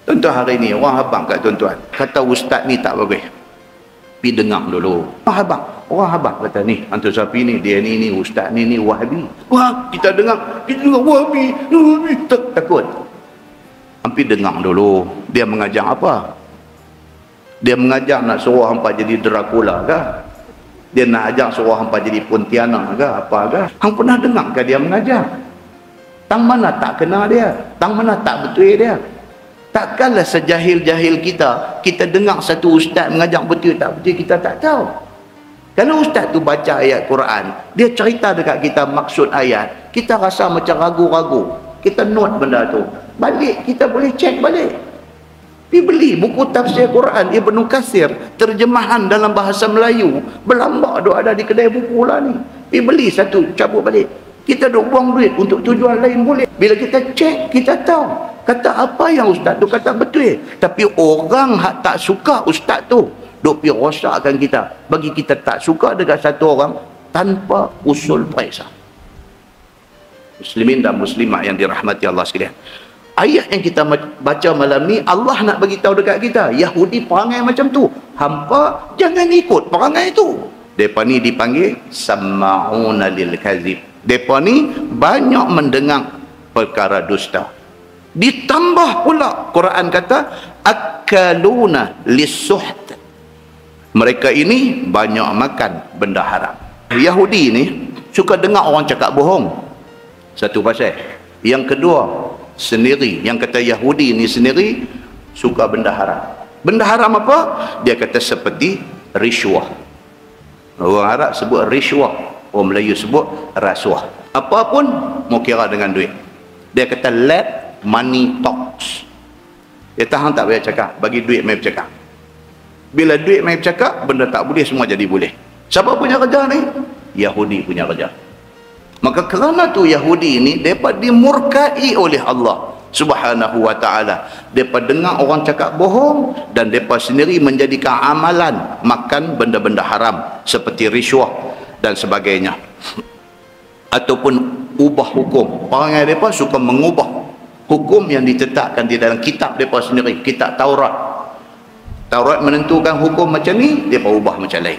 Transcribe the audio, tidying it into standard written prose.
Tuan-tuan, hari ni orang habang kat tuan-tuan kata ustaz ni tak bagus, pergi dengar dulu. Orang habang kata ni hantu sapi ni, dia ni ustaz ni Wahabi. Wah, kita dengar Wahabi takut. Hampir dengar dulu dia mengajar apa. Dia mengajar nak suruh hampa jadi Dracula ke? Dia nak ajar suruh hampa jadi Pontianak ke? Apa ke? Hang pernah dengar ke dia mengajar? Tang mana tak kenal dia? Tang mana tak betul dia? Takkanlah sejahil-jahil kita dengar satu ustaz mengajar betul tak betul, kita tak tahu. Kalau ustaz tu baca ayat Quran, dia cerita dekat kita maksud ayat, kita rasa macam ragu-ragu, kita note benda tu, balik kita boleh cek balik. Pergi beli buku tafsir Quran Ibnu Katsir, terjemahan dalam bahasa Melayu, berlambak duk ada di kedai buku lah ni. Pergi beli satu, cabut balik. Kita duk buang duit untuk tujuan lain boleh. Bila kita cek, kita tahu kata apa yang ustaz tu kata betul. Tapi orang hak tak suka ustaz tu duk pergi rosakkan kita, bagi kita tak suka dengan satu orang tanpa usul periksa. Muslimin dan muslimat yang dirahmati Allah sekalian, ayat yang kita baca malam ni, Allah nak bagi tahu dekat kita, Yahudi perangai macam tu, hampa jangan ikut perangai tu. Depa ni dipanggil sama'una lil kadzib. Depa ni banyak mendengar perkara dusta. Ditambah pula Quran kata akaluna lisuht. Mereka ini banyak makan benda haram. Yahudi ni suka dengar orang cakap bohong. Satu pasal. Yang kedua, sendiri yang kata Yahudi ni sendiri suka benda haram. Benda haram apa? Dia kata seperti rishwah. Orang Arab sebut rishwah, orang Melayu sebut rasuah. Apapun mau kira dengan duit. Dia kata let money talks. Dia tahan tak payah cakap, bagi duit main bercakap. Bila duit main bercakap, benda tak boleh semua jadi boleh. Siapa punya kerja ni? Yahudi punya kerja. Maka kerana tu Yahudi ni depa dimurkai oleh Allah Subhanahu wa taala. Depa dengar orang cakap bohong dan depa sendiri menjadikan amalan makan benda-benda haram seperti rishwah dan sebagainya. Ataupun ubah hukum. Perangai depa suka mengubah hukum yang ditetapkan di dalam kitab depa sendiri, kitab Taurat. Taurat menentukan hukum macam ni, depa ubah macam lain.